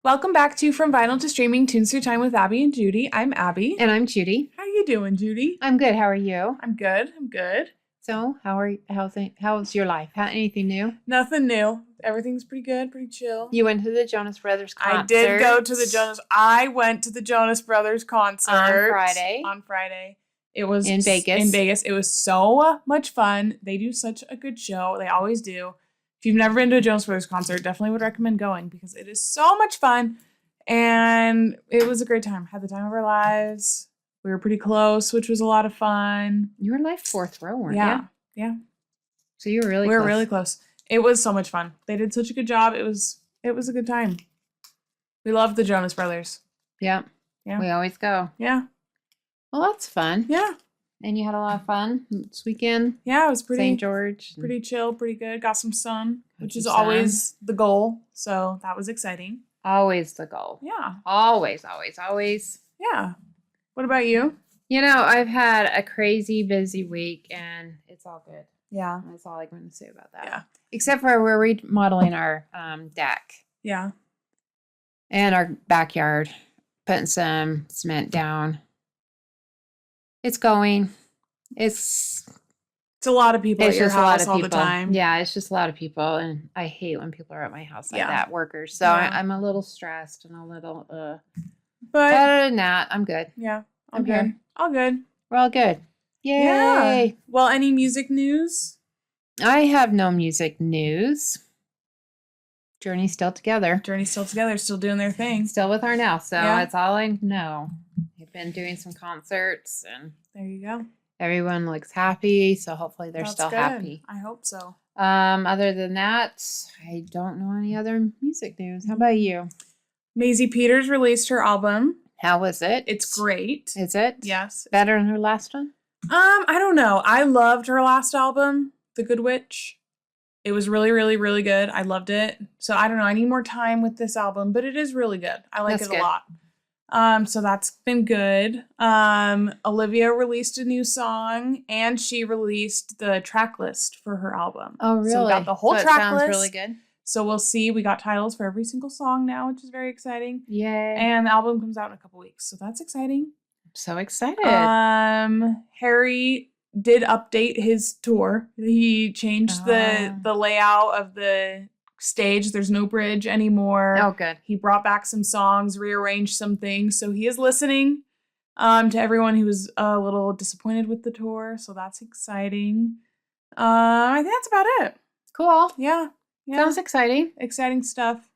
Welcome back to From Vinyl to Streaming Tunes Through Time with Abby and Judy. I'm Abby. And I'm Judy. How you doing, Judy? I'm good. How are you? I'm good. I'm good. So, how's your life? Anything new? Nothing new. Everything's pretty good, pretty chill. You went to the Jonas Brothers concert. I went to the Jonas Brothers concert on Friday. It was in Vegas. In Vegas. It was so much fun. They do such a good show. They always do. If you've never been to a Jonas Brothers concert, definitely would recommend going because it is so much fun. And it was a great time. Had the time of our lives. We were pretty close, which was a lot of fun. You were like fourth row, weren't you? Yeah. So you were really we close. were really close. It was so much fun. They did such a good job. It was a good time. We love the Jonas Brothers. Yeah. We always go. Yeah. Well, that's fun. Yeah. And you had a lot of fun this weekend? Yeah, it was pretty St. George. Pretty chill, pretty good. Got some sun, which is always the goal. So that was exciting. Always the goal. Yeah. Always. Yeah. What about you? You know, I've had a crazy busy week and it's all good. Yeah. That's all I'm going to say about that. Yeah. Except for we're remodeling our deck. Yeah. And our backyard, putting some cement down. It's going. It's a lot of people at your house all the time. Yeah, it's just a lot of people. And I hate when people are at my house like that, workers. So Yeah. I'm a little stressed and a little, But other than that, I'm good. Yeah. I'm good. here. All good. We're all good. Yay. Yeah. Well, any music news? I have no music news. Journey's still together. Still doing their thing. Still with her now. So Yeah. that's all I know. We've been doing some concerts and There you go. everyone looks happy. So hopefully they're That's still good. happy. I hope so. Other than that, I don't know any other music news. How about you? Maisie Peters released her album. How was it? It's great. Is it? Yes. Better than her last one? I don't know. I loved her last album, The Good Witch. It was really, really, really good. I loved it. So I don't know. I need more time with this album, but it is really good. I like That's it a good. lot. So that's been good. Olivia released a new song and she released the track list for her album. Oh, really? So we got the whole So it track sounds list. really good. So we'll see. We got titles for every single song now, which is very exciting. Yay. And the album comes out in a couple weeks. So that's exciting. I'm so excited. Harry did update his tour. He changed the layout of the stage. There's no bridge anymore. Oh, good. He brought back some songs, rearranged some things. So he is listening to everyone who was a little disappointed with the tour. So that's exciting. I think that's about it. Cool. Yeah. Sounds exciting. Exciting stuff.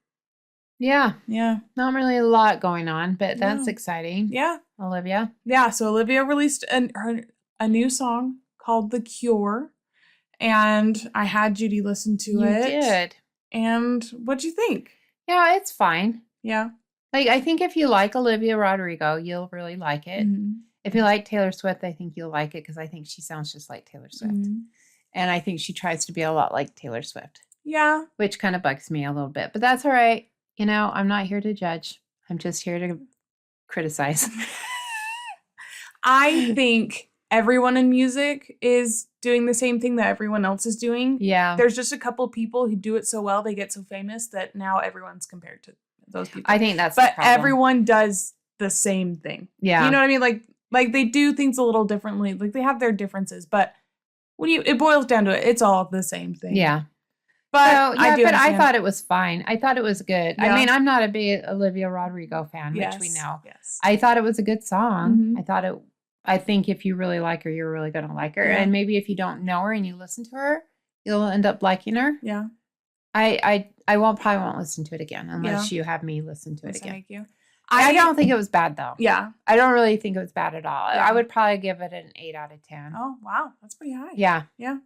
Yeah. Yeah. Not really a lot going on, but that's No. exciting. Yeah. Olivia. Yeah. So Olivia released a new song called The Cure. And I had Judy listen to it. You did. And what'd you think? Yeah, it's fine. Yeah. Like, I think if you like Olivia Rodrigo, you'll really like it. Mm-hmm. If you like Taylor Swift, I think you'll like it because I think she sounds just like Taylor Swift. Mm-hmm. And I think she tries to be a lot like Taylor Swift. Yeah. Which kind of bugs me a little bit, but that's all right. You know, I'm not here to judge. I'm just here to criticize. I think everyone in music is doing the same thing that everyone else is doing. Yeah. There's just a couple people who do it so well, they get so famous that now everyone's compared to those people. I think that's but the problem. everyone does the same thing. Yeah. You know what I mean? Like they do things a little differently. Like they have their differences, but when it boils down to it, it's all the same thing. Yeah. But I thought it was fine. I thought it was good. Yeah. I mean, I'm not a big Olivia Rodrigo fan, which we know. Yes. I thought it was a good song. Mhm. I think if you really like her, you're really going to like her. Yeah. And maybe if you don't know her and you listen to her, you'll end up liking her. Yeah. I probably won't listen to it again unless you have me listen to it again. Thank you. I don't think it was bad though. Yeah. I don't really think it was bad at all. Yeah. I would probably give it an 8 out of 10. Oh, wow. That's pretty high. Yeah. Yeah.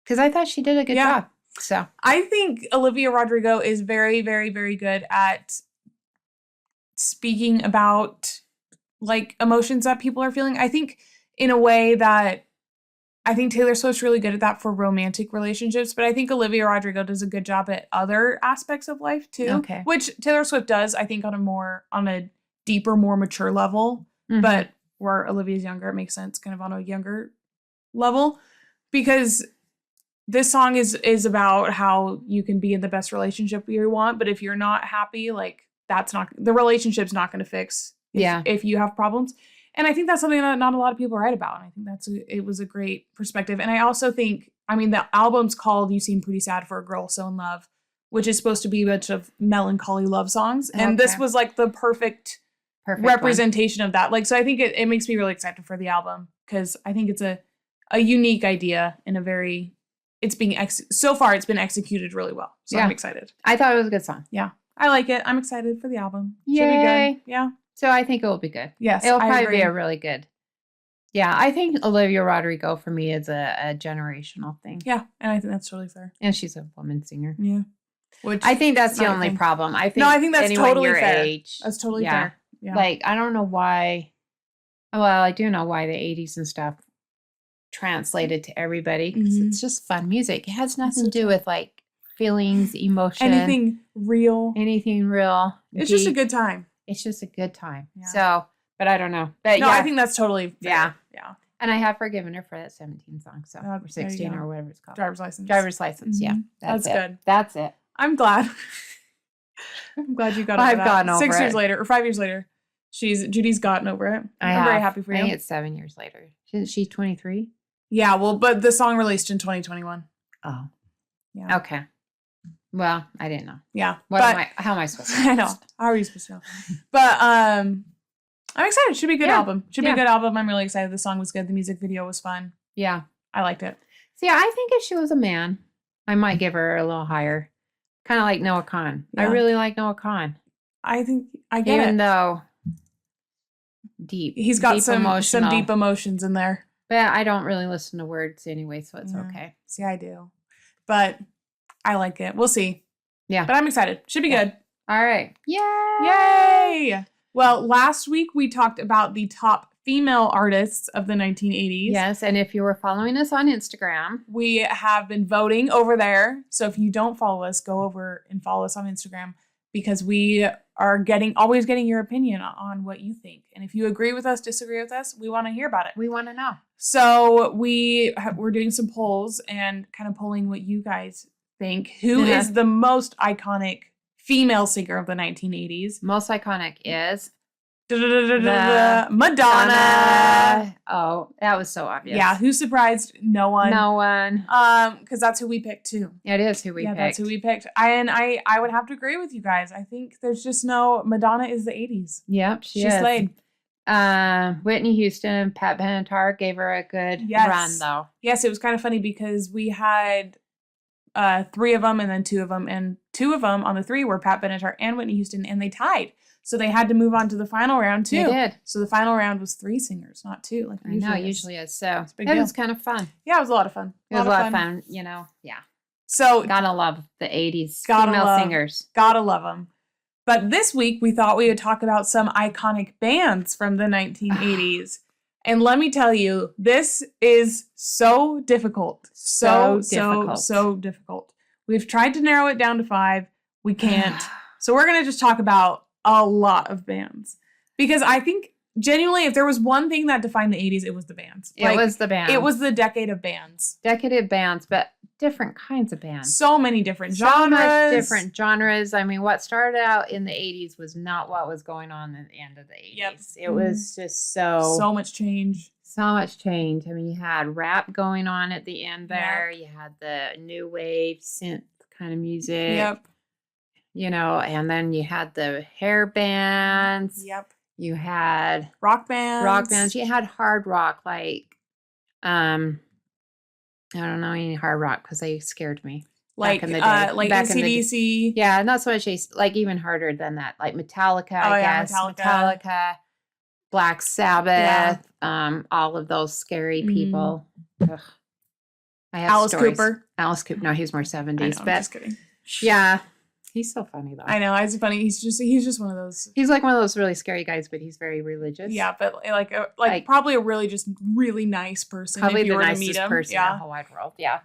Because I thought she did a good job. So I think Olivia Rodrigo is very, very, very good at speaking about like emotions that people are feeling. I think in a way that I think Taylor Swift's really good at that for romantic relationships, but I think Olivia Rodrigo does a good job at other aspects of life too. Okay. Which Taylor Swift does, I think, on a deeper, more mature level. Mhm. But where Olivia's younger, it makes sense kind of on a younger level. Because this song is about how you can be in the best relationship you want, but if you're not happy, like the relationship's not going to fix if you have problems. And I think that's something that not a lot of people write about. And I think it was a great perspective. And I also think, I mean, the album's called You Seem Pretty Sad for a Girl So in Love, which is supposed to be a bunch of melancholy love songs. And this was like the perfect representation of that. Like, so I think it makes me really excited for the album because I think it's a unique idea and so far it's been executed really well. So I'm excited. I thought it was a good song. Yeah. I like it. I'm excited for the album. Yay. Should be good. Yeah. So I think it will be good. Yes. It'll probably be a really good. Yeah. I think Olivia Rodrigo for me is a generational thing. Yeah. And I think that's totally fair. And she's a woman singer. Yeah. Which I think that's the only problem. I think that's totally your fair. Age, that's totally fair. Yeah. Like, I don't know why. Well, I do know why the 80s and stuff translated to everybody because it's just fun music. It has nothing to do with like feelings, emotion, anything real. It's just a good time. It's just a good time. Yeah. So, but I don't know. But I think that's totally fair. Yeah. Yeah. And I have forgiven her for that 17 song. So, or 16 or whatever it's called. Driver's license. Yeah. That's good. That's it. I'm glad. I'm glad you got over that. I've gotten over 6 years it. later or 5 years later. Judy's gotten over it. I'm very happy for you. I think it's 7 years later. Isn't she 23? Yeah, well, but the song released in 2021. Oh. Yeah. Okay. Well, I didn't know. Yeah. How am I supposed to know? I know. How are you supposed to know? But I'm excited. Should be a good album. Should be a good album. I'm really excited. The song was good. The music video was fun. Yeah. I liked it. See, I think if she was a man, I might give her a little higher. Kind of like Noah Kahan. Yeah. I really like Noah Kahan. I think I get it. Even though he's got some deep emotions in there. But I don't really listen to words anyway, so it's okay. See, I do. But I like it. We'll see. Yeah. But I'm excited. Should be good. All right. Yay! Well, last week we talked about the top female artists of the 1980s. Yes, and if you were following us on Instagram, we have been voting over there. So if you don't follow us, go over and follow us on Instagram because we are always getting your opinion on what you think. And if you agree with us, disagree with us, we want to hear about it. We want to know. So we're doing some polls and kind of polling what you guys think. Who is the most iconic female singer of the 1980s? Most iconic is Madonna. Oh, that was so obvious. Yeah, who surprised no one? No one. Because that's who we picked too. It is who we picked. Yeah, that's who we picked. I would have to agree with you guys. I think there's just Madonna is the 80s. Yep, she slayed. Whitney Houston, Pat Benatar gave her a good run though. Yes, it was kind of funny because we had 3 of them and then 2 of them, and 2 of them on the 3 were Pat Benatar and Whitney Houston, and they tied. So they had to move on to the final round too. They did. So the final round was 3 singers, not 2. Like usually is. So it was kind of fun. Yeah, it was a lot of fun. It was a lot of fun. Yeah. So gotta love the 80s female singers. Gotta love them. But this week we thought we would talk about some iconic bands from the 1980s. And let me tell you, this is so difficult. So difficult. We've tried to narrow it down to 5. We can't. So we're going to just talk about a lot of bands. Because I think, genuinely, if there was one thing that defined the 80s, it was the bands. It was the bands. It was the decade of bands. But different kinds of bands. So many different genres. So much different genres. I mean, what started out in the 80s was not what was going on at the end of the 80s. Yep. It was just so much change. So much change. I mean, you had rap going on at the end there. Yep. You had the new wave synth kind of music. Yep. And then you had the hair bands. Yep. You had rock bands. You had hard rock, like, I don't know any hard rock because they scared me. Like AC/DC. Yeah, not so much like even harder than that. Like Metallica, I guess. Metallica, Black Sabbath, all of those scary people. Ugh. I have Alice stories. Cooper. Alice Cooper. No, he's more 70s. I'm just kidding. Yeah. He's so funny though. I know, he's funny. He's just one of those. He's like one of those really scary guys, but he's very religious. Yeah, but like probably a really nice person. Probably if you the were nicest to meet him. person in the whole wide world. Yeah.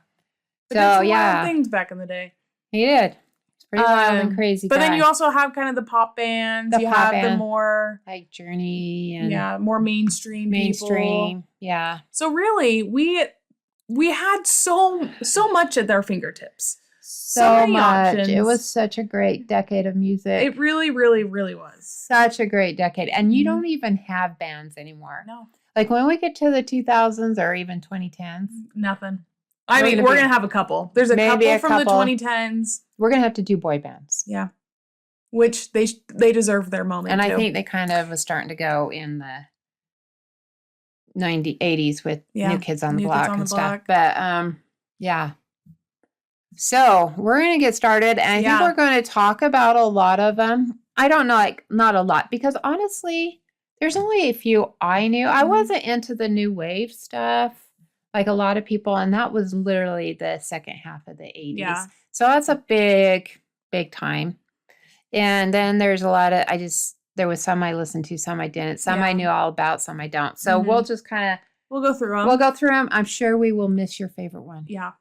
But did some wild things back in the day. He did. It's pretty wild and crazy. But then you also have kind of the pop bands. The more like Journey and more mainstream. People. Yeah. So really, we had so much at their fingertips. so many much. options. It was such a great decade of music. It really, really, really was. Such a great decade. And you don't even have bands anymore. No. Like when we get to the 2000s or even 2010s. Nothing. I mean, we're going to have a couple. There's a couple from the 2010s. We're going to have to do boy bands. Yeah. Which they deserve their moment, and too. I think they kind of was starting to go in the 1980s with New Kids on the Block and stuff. But, yeah. So we're going to get started. And I think we're going to talk about a lot of them. I don't know, like, not a lot. Because, honestly, there's only a few I knew. I wasn't into the new wave stuff like a lot of people. And that was literally the second half of the 80s. Yeah. So that's a big, big time. And then there's a lot of, there was some I listened to, some I didn't. Some I knew all about, some I don't. So we'll just kind of. We'll go through them. We'll go through them. I'm sure we will miss your favorite one. Yeah.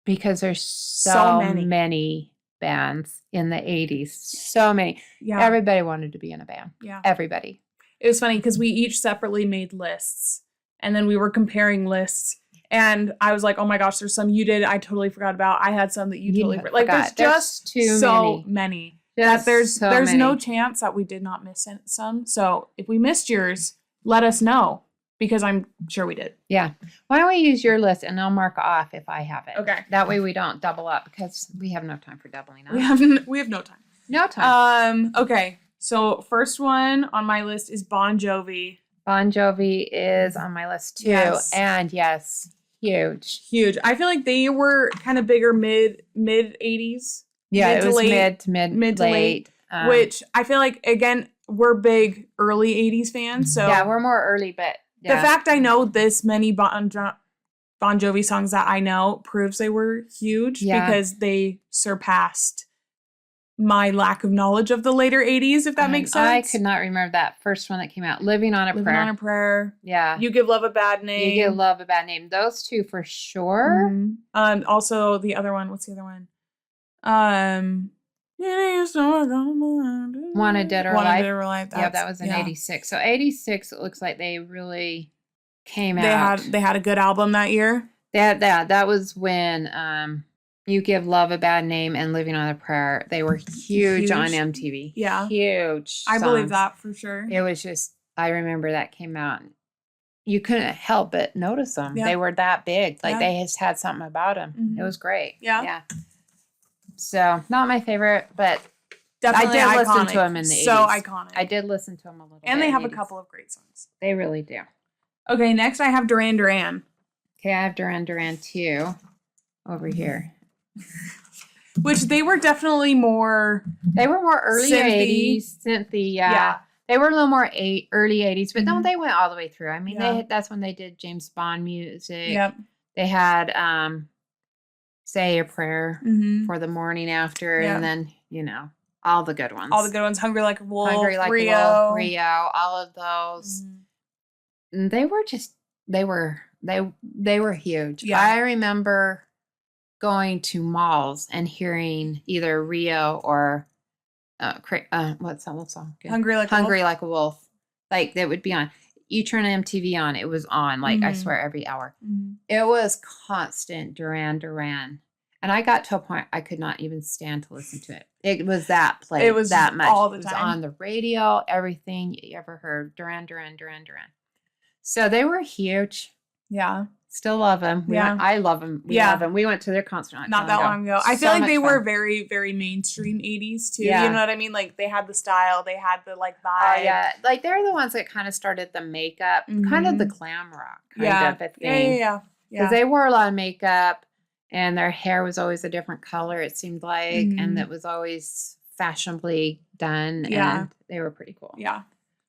Because there's so many bands in the 80s. So many. Yeah. Everybody wanted to be in a band. Yeah. Everybody. It was funny because we each separately made lists. And then we were comparing lists. And I was like, oh my gosh, there's some you did I totally forgot about. I had some that you totally forgot. Like, there's just so many. That there's no chance that we did not miss some. So if we missed yours, let us know. Because I'm sure we did. Yeah. Why don't we use your list and I'll mark off if I have it. Okay. That way we don't double up because we have no time for doubling up. We have no time. No time. Okay. So first one on my list is Bon Jovi. Bon Jovi is on my list too. Yes. And yes, huge. Huge. I feel like they were kind of bigger mid 80s. Yeah, it was mid to late. Which I feel like, again, we're big early 80s fans. So yeah, we're more early, but the fact I know this many Bon Jovi songs that I know proves they were huge because they surpassed my lack of knowledge of the later 80s, if that makes sense. I could not remember that first one that came out, Living on a Prayer. Living on a Prayer. Yeah. You Give Love a Bad Name. You Give Love a Bad Name. Those two for sure. Mm-hmm. Also, the other one. What's the other one? Wanted Dead or Alive. Wanted Dead or Alive. Yeah, that was in 86. So 86, it looks like they really came out. They had a good album that year. That was when You Give Love a Bad Name and Living on a Prayer. They were huge on MTV. Yeah. Huge. I believe that for sure. It was just, I remember that came out. You couldn't help but notice them. Yeah. They were that big. Like they just had something about them. Mm-hmm. It was great. Yeah. Yeah. So, not my favorite, but definitely I did iconic. listen to them in the 80s. So iconic. I did listen to them a little bit. And they have a couple of great songs. They really do. Okay, next I have Duran Duran. Okay, I have Duran Duran too over here. Which they were definitely more... They were more early synthy. 80s. Synthy, yeah. They were a little more early 80s, but no, they went all the way through. I mean, that's when they did James Bond music. Yep. They had Say a Prayer for the morning after, and then, all the good ones. All the good ones. Hungry Like a Wolf, Rio, all of those. And they were just, they were huge. Yeah. I remember going to malls and hearing either Rio or what's that song? Hungry Like a Wolf. Like that would be on. You turn MTV on, it was on, like, I swear, every hour. Mm-hmm. It was constant Duran Duran. And I got to a point I could not even stand to listen to it. It was that played. It was that much. All the time. It was on the radio, everything you ever heard. Duran Duran, Duran Duran. So they were huge. Yeah. Still love them. I love them. We love them. We went to their concert not that long ago. I feel like they were very, very mainstream 80s too. Yeah. You know what I mean? Like they had the style, they had the like vibe. Yeah. Like they're the ones that kind of started the makeup, kind of the glam rock kind of a thing. Yeah. Because they wore a lot of makeup and their hair was always a different color, it seemed like. And it was always fashionably done. Yeah. And they were pretty cool. Yeah.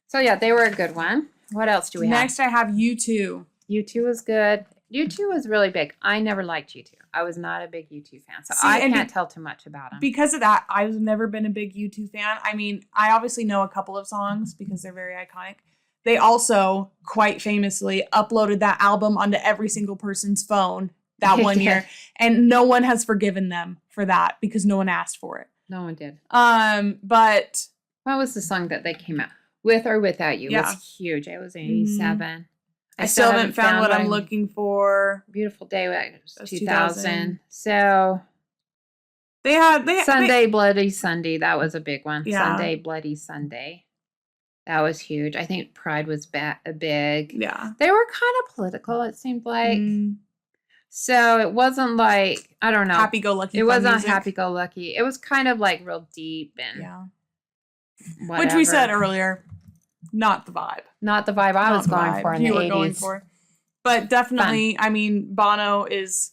So yeah, they were a good one. What else do we have? Next I have U2. U2 was good. U2 was really big. I never liked U2. I was not a big U2 fan, so I can't tell too much about them. Because of that, I've never been a big U2 fan. I mean, I obviously know a couple of songs because they're very iconic. They also, quite famously, uploaded that album onto every single person's phone that one year. And no one has forgiven them for that because no one asked for it. No one did. But... What was the song that they came out? With or Without You. It was huge. It was 87. I still haven't found what I'm looking for. Beautiful Day was 2000. So Sunday Bloody Sunday. That was a big one. Yeah. Sunday Bloody Sunday. That was huge. I think Pride was big. Yeah. They were kind of political, it seemed like. So it wasn't like, I don't know. Happy-go-lucky. It wasn't happy-go-lucky. It was kind of like real deep and whatever. Which we said earlier, not the vibe. Not the vibe I was going for in the 80s. Going for. But definitely, I mean, Bono is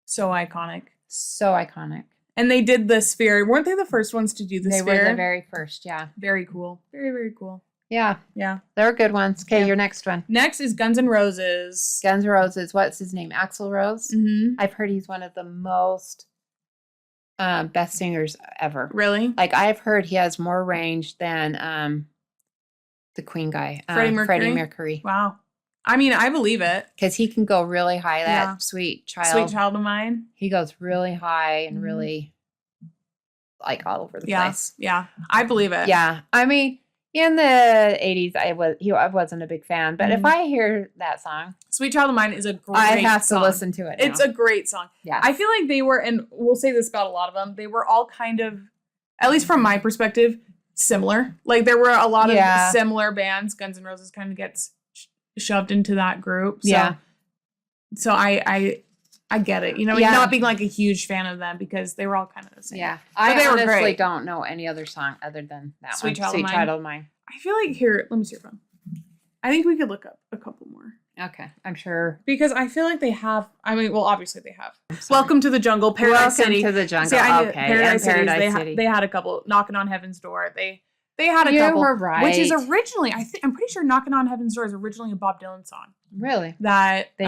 so iconic. So iconic. And they did the Sphere. Weren't they the first ones to do the Sphere? They were the very first, yeah. Very cool. Very, very cool. Yeah. Yeah. They're good ones. Okay, your next one. Next is Guns N' Roses. Guns N' Roses. What's his name? Axl Rose? Mm-hmm. I've heard he's one of the most best singers ever. Really? Like, I've heard he has more range than the Queen guy. Freddie Mercury. Wow. I mean, I believe it. Because he can go really high. That Sweet Child of Mine. He goes really high and really, like, all over the place. Yeah. I believe it. Yeah. I mean, in the 80s, I wasn't a big fan. But if I hear that song. Sweet Child of Mine is a great song. I have to listen to it now. It's a great song. Yeah. I feel like they were, and we'll say this about a lot of them, they were all kind of, at least from my perspective, similar. Like, there were a lot of similar bands. Guns N' Roses kind of gets shoved into that group. So, so I get it. You know, not being like a huge fan of them because they were all kind of the same. Yeah. I honestly don't know any other song other than that Sweet one. Sweet Child of Mine. I feel like here, let me see your phone. I think we could look up a couple more. Okay. I'm sure. Because I feel like they have, I mean, well, obviously they have. Welcome to the Jungle, Paradise City. Welcome to the Jungle. See, okay. Paradise City. They had a couple, Knocking on Heaven's Door. They had a couple. Were right. Which is originally, I'm pretty sure Knocking on Heaven's Door is originally a Bob Dylan song. Really? That they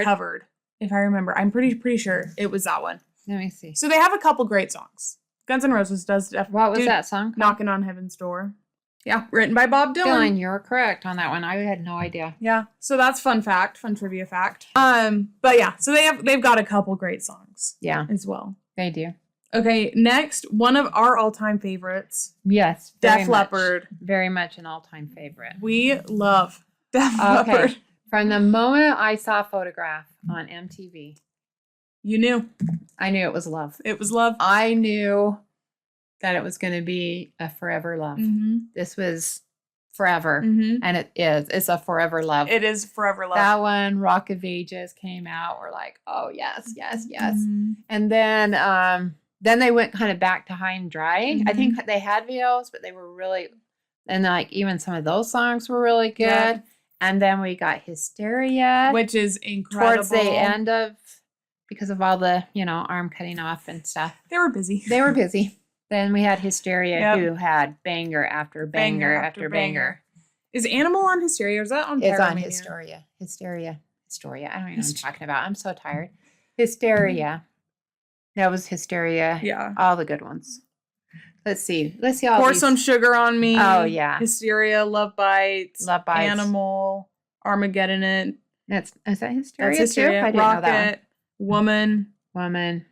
covered, if I remember. I'm pretty sure it was that one. Let me see. So they have a couple great songs. Guns N' Roses does definitely. What was that song called? Knocking on Heaven's Door. Yeah, written by Bob Dylan. You're correct on that one. I had no idea. Yeah, so that's fun trivia fact. But yeah, so they've got a couple great songs. Yeah, as well. They do. Okay, next, one of our all-time favorites. Yes, Def Leppard. Very much an all-time favorite. We love Def Leppard. From the moment I saw a photograph on MTV, you knew. I knew it was love. It was love. I knew that it was going to be a forever love. Mm-hmm. This was forever, and it is. It's a forever love. It is forever love. That one, Rock of Ages, came out. We're like, oh yes, yes, yes. And then they went kind of back to High and Dry. I think they had videos, but they were really, and like even some of those songs were really good. Yeah. And then we got Hysteria, which is incredible. Towards the end of, because of all the, arm cutting off and stuff. They were busy. Then we had Hysteria, who had banger after banger after banger. Is Animal on Hysteria? Or is that on Pyromania? It's on Hysteria. Hysteria. I don't even know what I'm talking about. I'm so tired. Hysteria. That was Hysteria. Yeah. All the good ones. Let's see all Pour Some Sugar on Me. Oh, yeah. Hysteria, Love Bites. Animal, Armageddon It. Is that Hysteria, That's Hysteria. too? I didn't Rocket, know that one. Woman.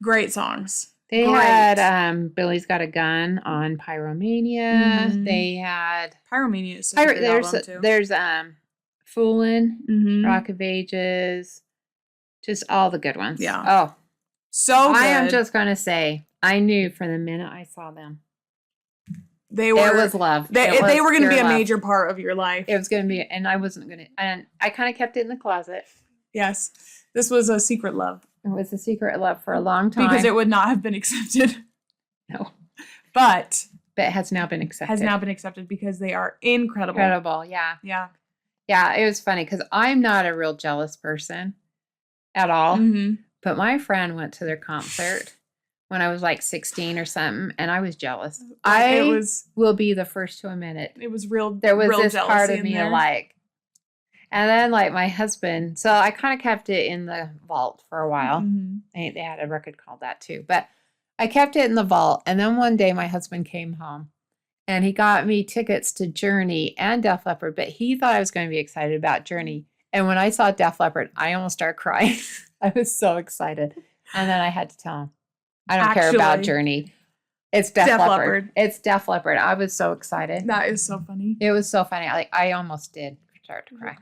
Great songs. They had Billy's Got a Gun on Pyromania. They had Pyromania is such a good album too. There's Foolin', Rock of Ages, just all the good ones. Yeah. Oh, so good. I am just gonna say, I knew from the minute I saw them, it was love. They were going to be a major part of your life. It was going to be, and I wasn't going to, and I kind of kept it in the closet. Yes, this was a secret love. It was a secret love for a long time. Because it would not have been accepted. No. But it has now been accepted. Because they are incredible. Incredible, yeah. Yeah. Yeah, it was funny because I'm not a real jealous person at all. But my friend went to their concert when I was like 16 or something, and I was jealous. Will be the first to admit it. It was real. There was real this part of me like, and then like my husband. So I kind of kept it in the vault for a while. They had a record called that too, but I kept it in the vault. And then one day my husband came home, and he got me tickets to Journey and Def Leppard. But he thought I was going to be excited about Journey. And when I saw Def Leppard, I almost started crying. I was so excited. And then I had to tell him, I don't care about Journey. It's Def Leppard. It's Def Leppard. I was so excited. That is so funny. It was so funny. I almost did start to cry.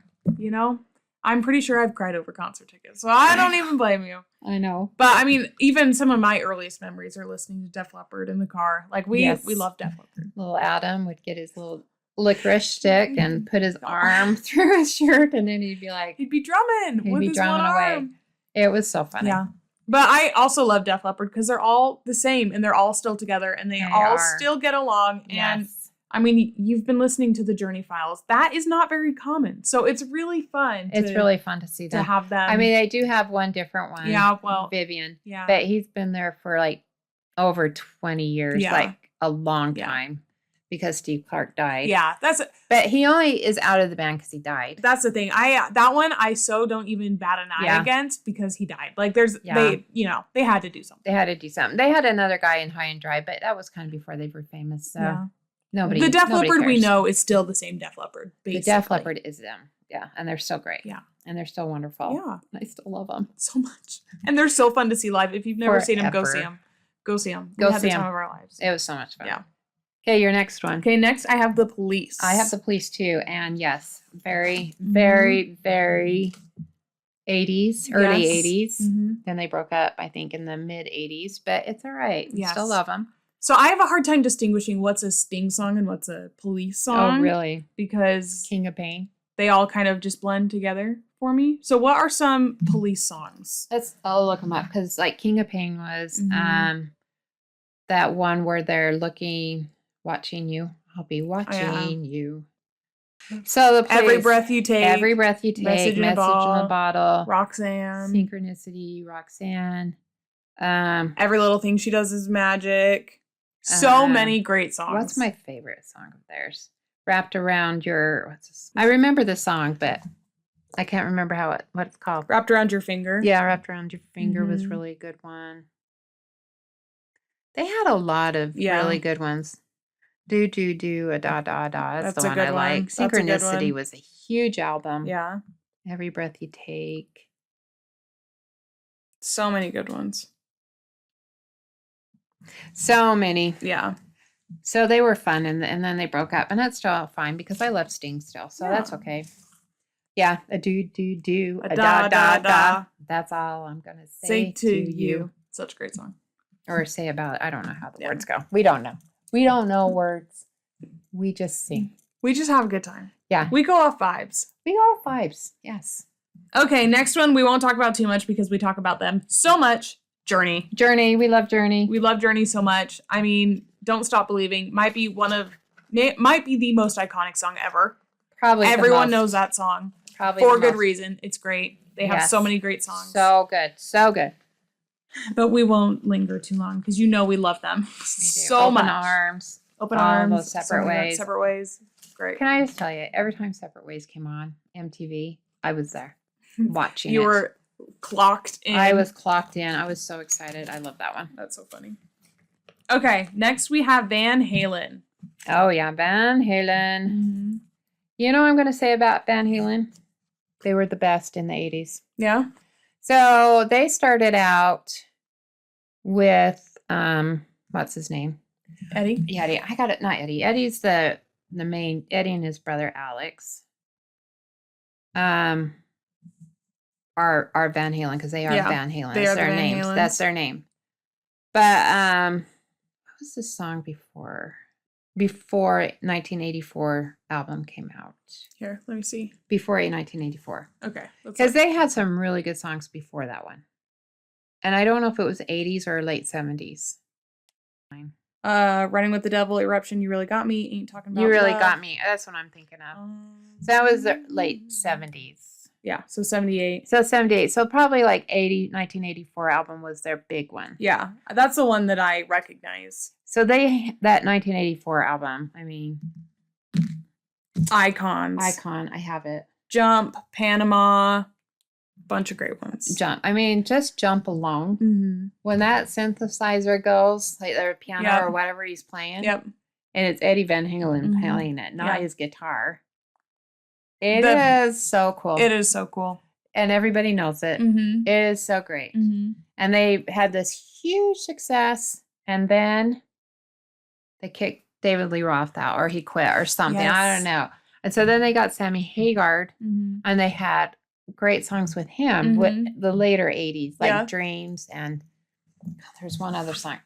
I'm pretty sure I've cried over concert tickets, so I don't even blame you. I know. But I mean, even some of my earliest memories are listening to Def Leppard in the car. Like we love Def Leppard. Little Adam would get his little licorice stick and put his arm through his shirt, and then he'd be drumming with his one arm. It was so funny. Yeah. But I also love Def Leppard because they're all the same and they're all still together and they all still get along. And I mean, you've been listening to the Journey Files. That is not very common. So it's really fun. It's really fun to see them. To have them. I mean, they do have one different one. Yeah, well. Vivian. Yeah. But he's been there for like over 20 years. Yeah. Like a long time. Because Steve Clark died. Yeah, but he only is out of the band because he died. That's the thing. That one I so don't even bat an eye against because he died. Like they had to do something. They had to do something. They had another guy in High and Dry, but that was kind of before they were famous. So nobody. The Def Leppard cares. we know is still the same Def Leppard. Basically. The Def Leppard is them. Yeah, and they're so great. Yeah, and they're so wonderful. Yeah, I still love them so much, and they're so fun to see live. If you've never seen them, go see them. Go see them. Go see see the time them. of our lives. It was so much fun. Yeah. Okay, your next one. Okay, next I have the Police. I have the Police too, and yes, very, very, very 80s, early 80s. Mm-hmm. Then they broke up, I think, in the mid 80s, but it's all right. Yes. Still love them. So I have a hard time distinguishing what's a Sting song and what's a Police song. Oh, really? Because King of Pain. They all kind of just blend together for me. So what are some Police songs? I'll look them up because like King of Pain was that one where they're watching you. I'll be watching you. So the Police, Every Breath You Take. Message in a Bottle. Roxanne. Synchronicity. Roxanne. Every Little Thing She Does Is Magic. So many great songs. What's my favorite song of theirs? Wrapped Around Your. I remember the song, but I can't remember what it's called. Wrapped Around Your Finger. Yeah, Wrapped Around Your Finger was really a good one. They had a lot of really good ones. Do, a da, da, da. That's the one I like. Synchronicity was a huge album. Yeah. Every Breath You Take. So many good ones. So many. Yeah. So they were fun, and then they broke up. And that's still fine because I love Sting still. So that's okay. Yeah. A do, a da, da, da. That's all I'm going to say to you. Such a great song. Or say about it. I don't know how the words go. We don't know. We don't know words. We just sing. We just have a good time. Yeah. We go off vibes. Yes. Okay, next one we won't talk about too much because we talk about them so much. Journey. We love Journey. We love Journey so much. I mean, Don't Stop Believing might be the most iconic song ever. Probably everyone knows that song. Probably for good reason. It's great. They have so many great songs. So good. But we won't linger too long because we love them so much. Open Arms. Those Separate Ways. Separate Ways. Great. Can I just tell you, every time Separate Ways came on MTV, I was there watching You were clocked in. I was clocked in. I was so excited. I love that one. That's so funny. Okay, next we have Van Halen. Oh, yeah, Van Halen. Mm-hmm. You know what I'm going to say about Van Halen? They were the best in the 80s. Yeah? So they started out with, what's his name? Eddie? Yeah, Eddie. I got it. Not Eddie. Eddie's the main, Eddie and his brother Alex. Are Van Halen because they are Van Halen. That's their names. That's their name. But what was the song before 1984 album came out? Here, let me see. Before 1984. Okay. Because they had some really good songs before that one. And I don't know if it was 80s or late 70s. Running with the Devil, Eruption, You Really Got Me, Ain't Talking About You Really Love. Got Me. That's what I'm thinking of. So that was the late 70s. Yeah, so 78. So 78. So probably like 1984 album was their big one. Yeah, that's the one that I recognize. So that 1984 album, I mean. Icons. Icon, I have it. Jump, Panama, bunch of great ones. Jump. I mean, just Jump alone. Mm-hmm. When that synthesizer goes, like their piano or whatever he's playing. Yep. And it's Eddie Van Halen playing it, not his guitar. It is so cool. It is so cool. And everybody knows it. Mm-hmm. It is so great. Mm-hmm. And they had this huge success. And then they kicked David Lee Roth out, or he quit or something. Yes. I don't know. And so then they got Sammy Hagar. Mm-hmm. And they had great songs with him with Mhm. the later 80s, like Yeah. Dreams, and there's one other song.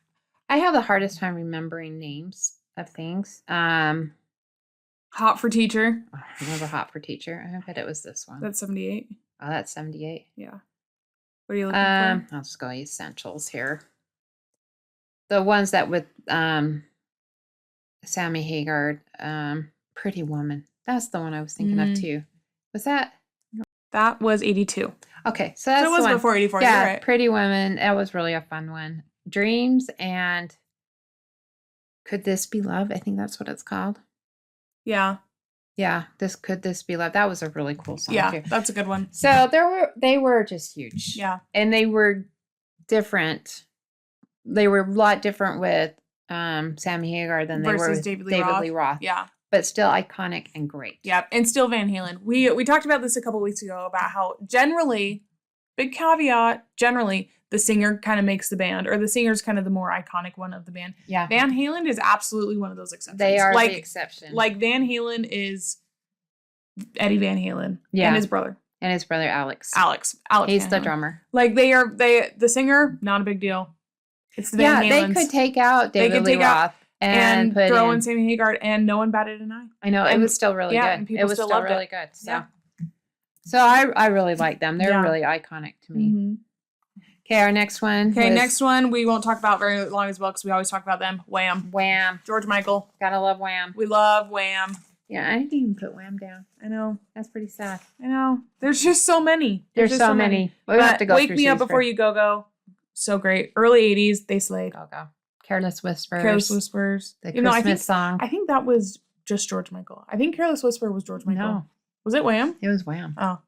I have the hardest time remembering names of things. Hot for Teacher. I remember Hot for Teacher. I bet it was this one. That's 78. Oh, that's 78. Yeah. What are you looking for? I'll just go essentials here. The ones that with Sammy Hagar, Pretty Woman. That's the one I was thinking of too. Was that? That was 82. Okay, so that's So it was the one. before 84. Yeah, You're right. Pretty Woman. That was really a fun one. Dreams and Could This Be Love? I think that's what it's called. Yeah. Yeah, Could This Be Love? That was a really cool song too. That's a good one. So they were just huge. Yeah. And they were different. They were a lot different with Sammy Hagar than they were with David Lee Roth. Yeah. But still iconic and great. Yeah. And still Van Halen. We talked about this a couple weeks ago about how generally, big caveat, generally the singer kind of makes the band, or the singer's kind of the more iconic one of the band. Yeah. Van Halen is absolutely one of those exceptions. They are the exception. Like Van Halen is Eddie Van Halen. Yeah. And his brother. And his brother Alex. Alex He's Van the Halen. drummer. Like the singer, not a big deal. It's the Van Halens. They could take out David Lee Roth and put throw in Sammy Hagar, and no one batted an eye. I know, it was still really good. And people it was still still loved really it. good. So, Yeah. so I really like them. They're Yeah. really iconic to me. Mm-hmm. Okay, our next one. Okay, next one we won't talk about very long as well because we always talk about them. Wham. Wham. George Michael. Gotta love Wham. We love Wham. Yeah, I didn't even put Wham down. I know. That's pretty sad. I know. There's just so many. There's so many. We have to go Wake through Me Up these Before You Go Go. So great. Early 80s, they slayed. Go go. Careless Whispers. Careless Whispers. The Even though Christmas song. I think that was just George Michael. I think Careless Whisper was George Michael. No. Was it Wham? It was Wham. Oh.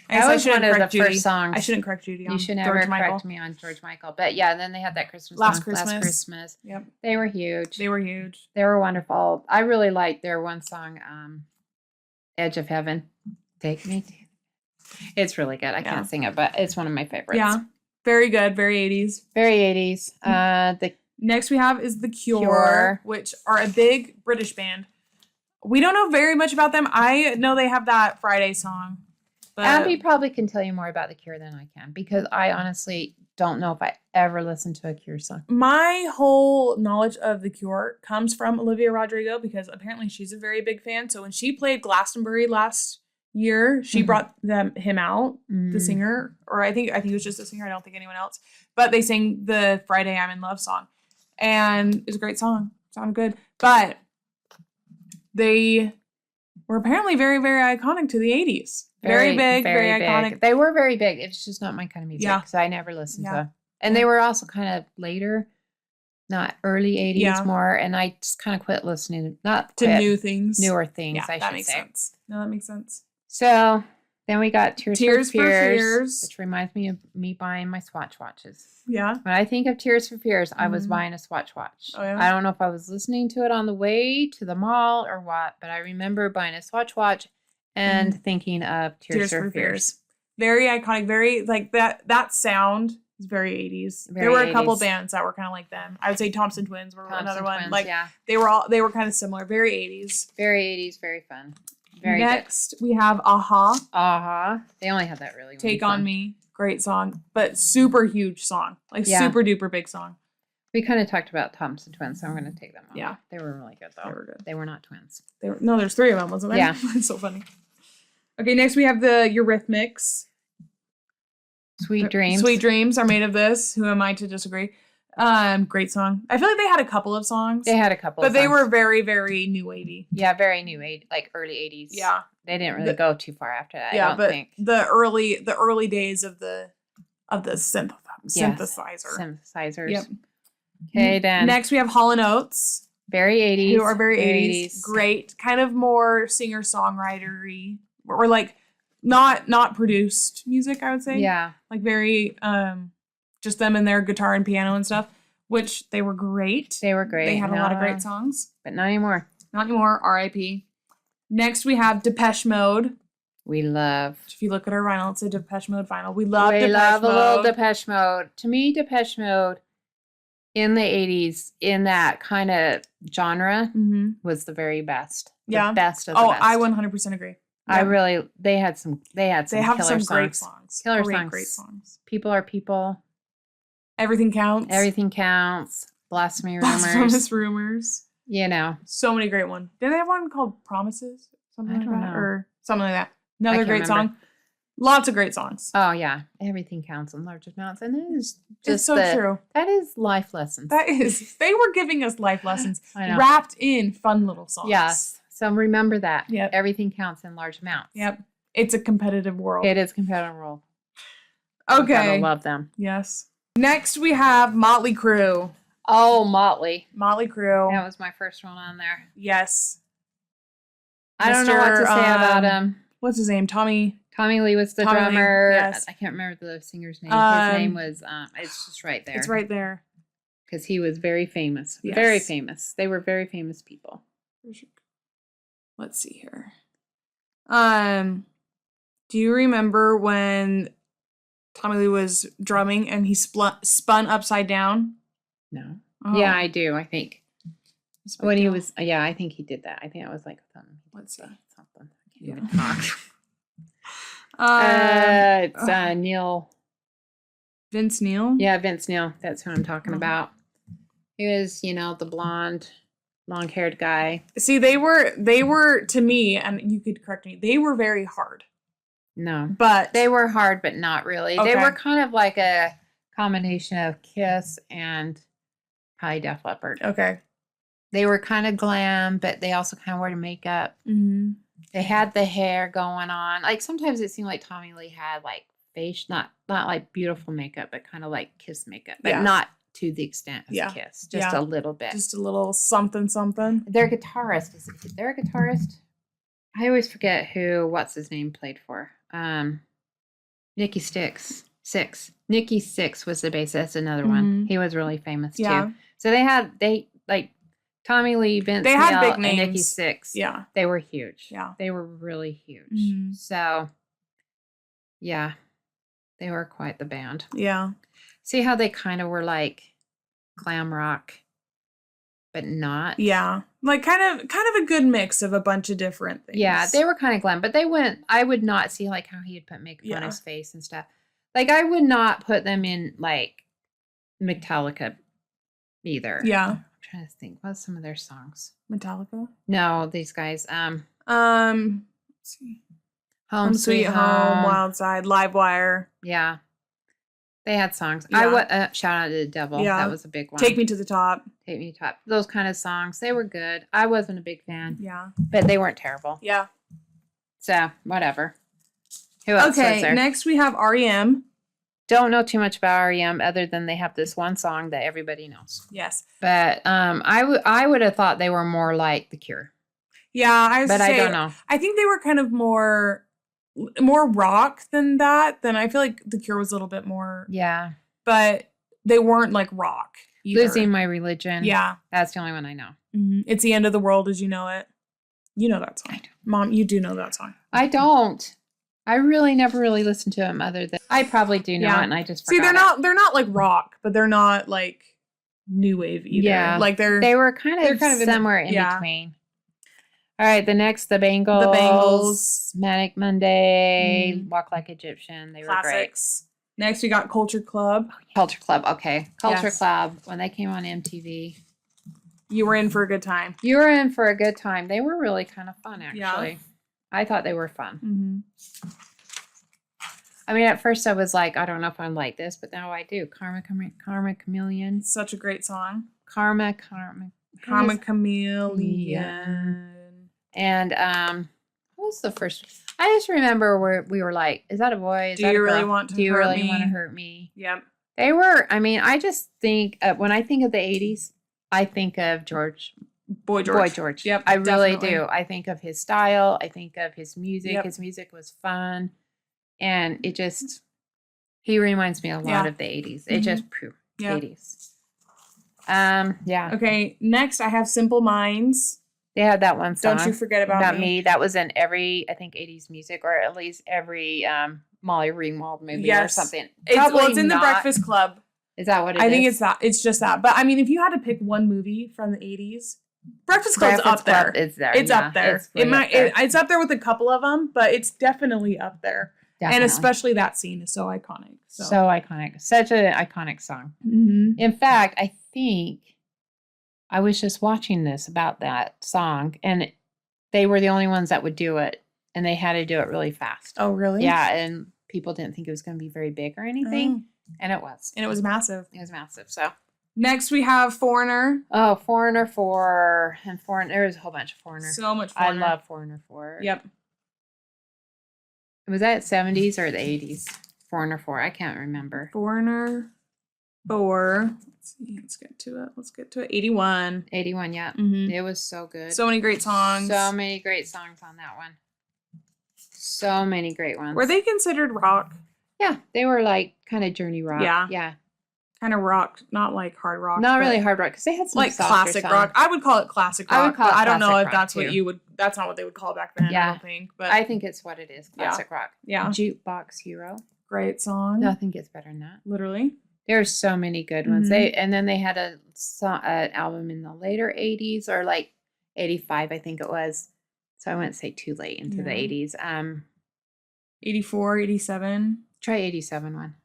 That was one of the first songs. I shouldn't correct Judy on You should never George Michael. correct me on George Michael. But yeah, then they had that Christmas Last song, Christmas. Last Christmas. Yep. They were huge. They were huge. They were wonderful. I really liked their one song, Edge of Heaven. Take me to. It's really good. I can't sing it, but it's one of my favorites. Yeah. Very good. Very 80s. Very 80s. The Next we have is The Cure, which are a big British band. We don't know very much about them. I know they have that Friday song. But Abby probably can tell you more about The Cure than I can, because I honestly don't know if I ever listened to a Cure song. My whole knowledge of The Cure comes from Olivia Rodrigo, because apparently she's a very big fan. So when she played Glastonbury last year, she brought him out, the singer, or I think it was just a singer. I don't think anyone else. But they sang the Friday I'm in Love song, and it's a great song. It sounded good, but they were apparently very, very iconic to the 80s. Very big, very iconic. They were very big. It's just not my kind of music, Yeah. because I never listened to them. And they were also kind of later, not early 80s more, and I just kind of quit listening. Not to quit, newer things, I that should makes say. sense. No, that makes sense. So then we got Tears for Fears, Fears, which reminds me of me buying my Swatch watches. Yeah. When I think of Tears for Fears, I was buying a Swatch watch. Oh, yeah? I don't know if I was listening to it on the way to the mall or what, but I remember buying a Swatch watch and thinking of Tears for Fears. Very iconic. Very like that sound is very 80s. Very there were a couple 80s. bands that were kind of like them. I would say Thompson Twins were another one. Twins, Like yeah. they were kind of similar. Very 80s. Very 80s, very fun. Very Next, we have Aha. good. Uh-huh. They only had that really Take one on song. Me. Great song, but super huge song. Like super duper big song. We kind of talked about Thompson Twins, so I'm going to take them off. Yeah. They were really good, though. They were good. They were not twins. No, there's 3 of them, wasn't there? Yeah. It's so funny. Okay, next we have the Eurythmics. Sweet Dreams. Sweet Dreams are made of this. Who am I to disagree? Great song. I feel like they had a couple of songs. They had a couple but of they songs. were very, very new 80s. Yeah, very new age, like early 80s. Yeah. They didn't really go too far after that, Yeah, I don't but think. the early days of the synthesizer. Synthesizers. Yep. Okay, then. Next we have Hall & Oates. Very 80s. Who are very 80s. Great. Kind of more singer-songwriter-y. Or like not produced music, I would say. Yeah. Like very just them and their guitar and piano and stuff, which they were great. They were great. They had a lot of great songs. But not anymore. Not anymore. R.I.P. Next we have Depeche Mode. We love. If you look at our vinyl, it's a Depeche Mode vinyl. We love We Depeche love Mode. a little Depeche Mode. To me, Depeche Mode in the 80s, in that kind of genre, was the very best. The best of the best. I 100% agree. Yep. They have some killer great songs. songs. Killer great, songs. Great songs. People are people. Everything counts. Everything counts. Blasphemy rumors. Blasphemous rumors. You know. So many great ones. Did they have one called Promises? Something like that? Know. Or something like that. Another great remember. song. Lots of great songs. Oh, yeah. Everything counts in large amounts. And it is just it's so true. That is life lessons. That is. They were giving us life lessons I know. wrapped in fun little songs. Yes. So remember that. Yep. Everything counts in large amounts. Yep. It's a competitive world. It is a competitive world. Okay. I love them. Yes. Next we have Motley Crue. Oh, Motley. Motley Crue. That was my first one on there. Yes. I don't know what to say about him. What's his name? Tommy Lee was the drummer. Yes. I can't remember the singer's name. His name was, it's just right there. It's right there. Because he was very famous. Yes. Very famous. They were very famous people. Let's see here. Do you remember when Tommy Lee was drumming and he spun upside down? No. Oh. Yeah, I do, I think. When he was, I think he did that. I think that was like something. Let's see. Something. I can't even talk. It's Neil. Vince Neil? Yeah, Vince Neil. That's who I'm talking about. He was, the blonde, long-haired guy. See, they were to me, and you could correct me, they were very hard. No. But they were hard, but not really. Okay. They were kind of like a combination of Kiss and probably Def Leppard. Okay. They were kind of glam, but they also kind of wore makeup. Mm-hmm. They had the hair going on. Like sometimes it seemed like Tommy Lee had like not like beautiful makeup, but kind of like Kiss makeup, but not to the extent of Kiss. Just a little bit. Just a little something something. Their guitarist, they're a guitarist. I always forget what's his name played for. Nikki Sixx. Nikki Sixx was the bassist. That's another one. He was really famous too. So they like Tommy Lee, Vince Neil, had big names. and Nikki Sixx. Yeah. They were huge. Yeah. They were really huge. Mm-hmm. So, yeah, they were quite the band. Yeah. See how they kind of were like glam rock, but not? Yeah. Like kind of a good mix of a bunch of different things. Yeah, they were kind of glam, but I would not see like how he'd put makeup on his face and stuff. Like I would not put them in like Metallica either. Yeah. I'm trying to think. What's some of their songs? Metallica? No, these guys. Let's see. Home Sweet Home, Wild Side, Livewire. Yeah. They had songs. Yeah. Shout out to the Devil. Yeah. That was a big one. Take Me to the Top. Take Me to the Top. Those kind of songs. They were good. I wasn't a big fan. Yeah. But they weren't terrible. Yeah. So, whatever. Who else was there? Next we have REM. Don't know too much about REM other than they have this one song that everybody knows. Yes. But I would have thought they were more like The Cure. Yeah, I don't know. I think they were kind of more rock than that. Then I feel like The Cure was a little bit more. Yeah. But they weren't like rock either. Losing My Religion. Yeah. That's the only one I know. Mm-hmm. It's the End of the World as You Know It. You know that song. I don't. Mom, you do know that song. I don't. I really never really listened to them other than I probably do know it and I just forgot. See, they're not like rock, but they're not like new wave either. Yeah. Like they were kind of somewhere in between. All right, the Bangles. The Bangles. Manic Monday, Walk Like Egyptian. They were great. Next we got Culture Club. Culture Club, okay. Culture Club, when they came on MTV. You were in for a good time. You were in for a good time. They were really kind of fun, actually. Yeah. I thought they were fun. Mm-hmm. I mean, at first I was like, I don't know if I'm like this, but now I do. Karma Chameleon. Such a great song. Karma Chameleon. And what was the first? I just remember where we were like, is that a boy? Do you really want to hurt me? Yep. They were, I mean, I just think, when I think of the 80s, I think of Boy George. Yep. I really do. I think of his style. I think of his music. Yep. His music was fun. And it just, he reminds me a lot of the 80s. It just, 80s. Yeah. Okay, next I have Simple Minds. They had that one song. Don't You Forget About Me. That was in every, I think, 80s music, or at least every Molly Ringwald movie or something. It's in The Breakfast Club. Is that what it is? I think it's that. It's just that. But I mean, if you had to pick one movie from the 80s Breakfast Club's up there. It's there. It's up there. It's up there with a couple of them, but it's definitely up there. Definitely. And especially that scene is so iconic. So iconic. Such an iconic song. Mm-hmm. In fact, I think I was just watching this about that song, and they were the only ones that would do it, and they had to do it really fast. Oh, really? Yeah, and people didn't think it was going to be very big or anything, and it was. And it was massive. It was massive, so. Next, we have Foreigner. Oh, Foreigner 4, and Foreigner. There was a whole bunch of Foreigner. So much Foreigner. I love Foreigner 4. Yep. Was that 70s or the 80s? Foreigner 4. I can't remember. Foreigner 4. Let's see. Let's get to it. 81. 81, yeah. Mm-hmm. It was so good. So many great songs. So many great songs on that one. So many great ones. Were they considered rock? Yeah. They were like kind of journey rock. Yeah. Yeah. Kind of rock, not like hard rock. Not really hard rock, because they had some like classic songs. rock. I would call it classic rock. I would call it I don't know if that's too. what you would. That's not what they would call it back then. Yeah. I don't think. But I think it's what it is. Classic rock. Yeah. Jukebox Hero. Great song. Nothing gets better than that. Literally. There's so many good ones. Mhm. And then they had an album in the later 80s, or like 85, I think it was. So I wouldn't say too late into the 80s. 84, 87. Try 87 one.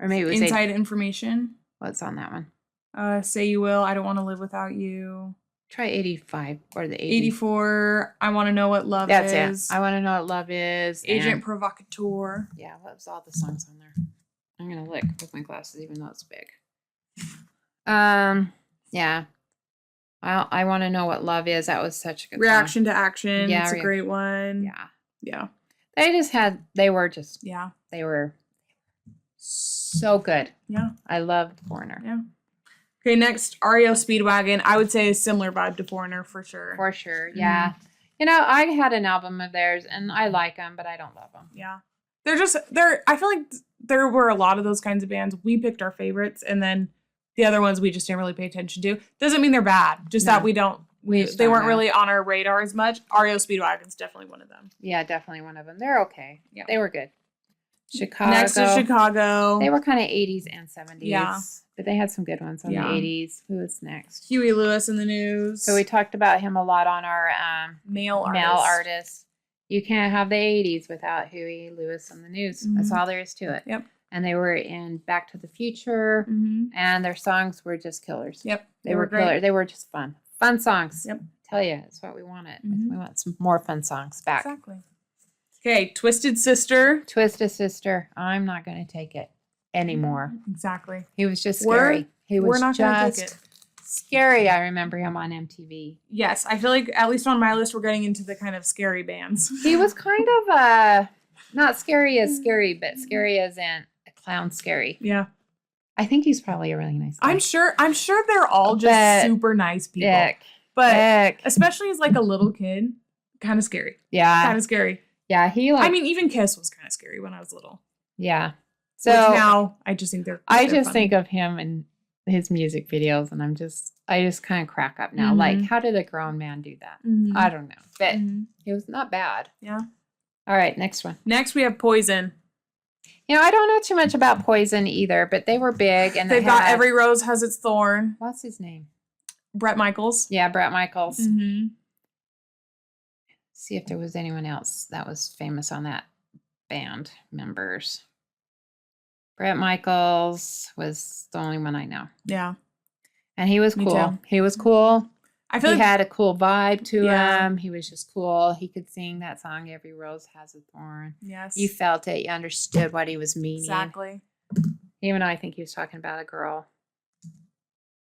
Or maybe it was Inside Information. What's on that one? Say You Will. I Don't Want to Live Without You. Try 85 or the 80s. 84. I Want to Know What Love That's Is. it. I Want to Know What Love Is. Agent Provocateur. Yeah, what was all the songs on there? I'm going to look with my glasses, even though it's big. Yeah. I Want to Know What Love Is. That was such a good Reaction song. to Action. Yeah, it's a great one. Yeah. Yeah. They were so good. Yeah. I loved Foreigner. Yeah. Okay, next, REO Speedwagon. I would say a similar vibe to Foreigner for sure. For sure, yeah. Mm-hmm. You know, I had an album of theirs, and I like them, but I don't love them. Yeah. I feel like there were a lot of those kinds of bands. We picked our favorites, and then the other ones we just didn't really pay attention to. Doesn't mean they're bad, just that they weren't really on our radar as much. REO Speedwagon's definitely one of them. Yeah, definitely one of them. They're okay. Yeah. They were good. Chicago. Next is Chicago. They were kind of 80s and 70s. Yeah. But they had some good ones on the 80s. Who was next? Huey Lewis in the News. So we talked about him a lot on our male artists. You can't have the 80s without Huey Lewis in the News. Mm-hmm. That's all there is to it. Yep. And they were in Back to the Future, and their songs were just killers. Yep. They were killer. They were just fun. Fun songs. Yep. Tell you, it's what we wanted. Mm-hmm. We want some more fun songs back. Exactly. Okay, Twisted Sister. Twisted Sister. I'm not going to take it anymore. Exactly. He was just scary. We're not going to take it. Scary. I remember him on MTV. Yes, I feel like at least on my list, we're getting into the kind of scary bands. He was kind of not scary as scary, but scary as in a clown scary. Yeah. I think he's probably a really nice guy. I'm sure they're all just super nice people. But especially as like a little kid, kind of scary. Yeah. Kind of scary. Yeah, I mean, even Kiss was kind of scary when I was little. Yeah. So which now I just think I just think of him and his music videos, and I just kind of crack up now. Mm-hmm. Like, how did a grown man do that? Mm-hmm. I don't know, but it was not bad. Yeah. All right, next one. Next, we have Poison. You know, I don't know too much about Poison either, but they were big, and they've got Every Rose Has Its Thorn. What's his name? Bret Michaels. Yeah, Bret Michaels. Mm-hmm. See if there was anyone else that was famous on that band members. Bret Michaels was the only one I know. Yeah. And he was cool. He was cool. I feel he had a cool vibe to him. He was just cool. He could sing that song, Every Rose Has a Thorn. Yes. You felt it. You understood what he was meaning. Exactly. Even though I think he was talking about a girl.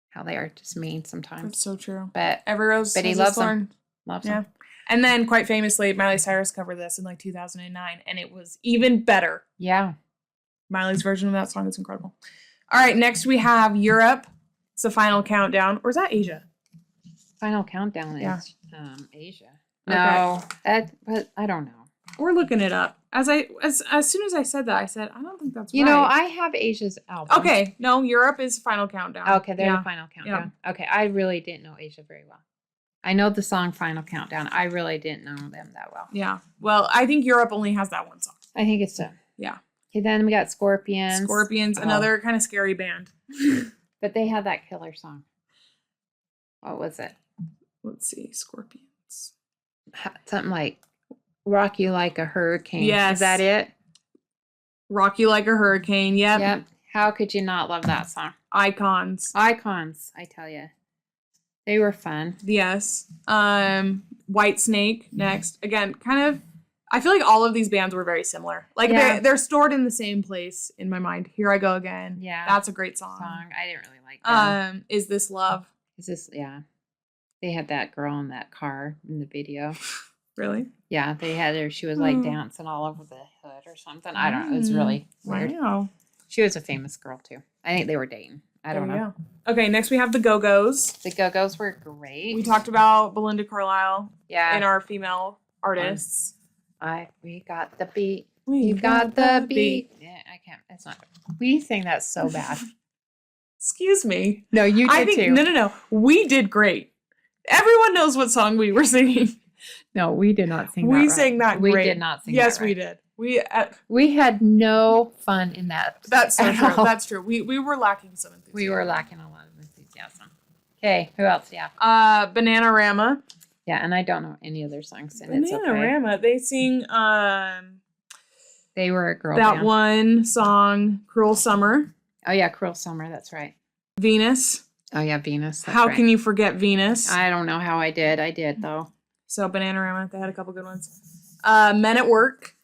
How they are just mean sometimes. That's so true. But Every Rose Has a Thorn. Loves him. And then, quite famously, Miley Cyrus covered this in like 2009, and it was even better. Yeah. Miley's version of that song is incredible. All right, next we have Europe. It's the Final Countdown. Or is that Asia? Final Countdown is Asia. Okay. No, but I don't know. We're looking it up. As soon as I said that, I said, I don't think that's right. You know, I have Asia's album. Okay, no, Europe is Final Countdown. Okay, they're the Final Countdown. Yeah. Okay, I really didn't know Asia very well. I know the song Final Countdown. I really didn't know them that well. Yeah. Well, I think Europe only has that one song. I think it's so. Yeah. Okay, then we got Scorpions. Another kind of scary band. But they had that killer song. What was it? Let's see. Scorpions. Something like Rock You Like a Hurricane. Yes. Is that it? Rock You Like a Hurricane. Yep. Yep. How could you not love that song? Icons. Icons, I tell you. They were fun. Yes. White Snake next. Again, kind of, I feel like all of these bands were very similar. Like they're stored in the same place in my mind. Here I Go Again. Yeah. That's a great song. I didn't really like that. Is This Love? Yeah. They had that girl in that car in the video. Really? Yeah, they had her. She was like dancing all over the hood or something. I don't know. It was really weird. Wow. She was a famous girl too. I think they were dating. I don't know. Okay, next we have the Go-Go's. The Go-Go's were great. We talked about Belinda Carlisle. Yeah. In our female artists. We got the beat. We got the beat. Yeah, I can't. It's not. We sang that so bad. Excuse me. No, you did too. No. We did great. Everyone knows what song we were singing. No, we did not sing that We right. sang that We great. did not sing yes, that right. we did. We had no fun in that. That's so true. all. That's true. We were lacking some enthusiasm. We were lacking a lot of enthusiasm. Okay, who else? Yeah. Bananarama. Yeah, and I don't know any other songs, and it's okay. Bananarama. They sing They were a girl that band. one song, Cruel Summer. Oh yeah, Cruel Summer. That's right. Venus. Oh yeah, Venus. That's How right. can you forget Venus? I don't know how I did. I did though. So Bananarama, they had a couple good ones. Men at Work.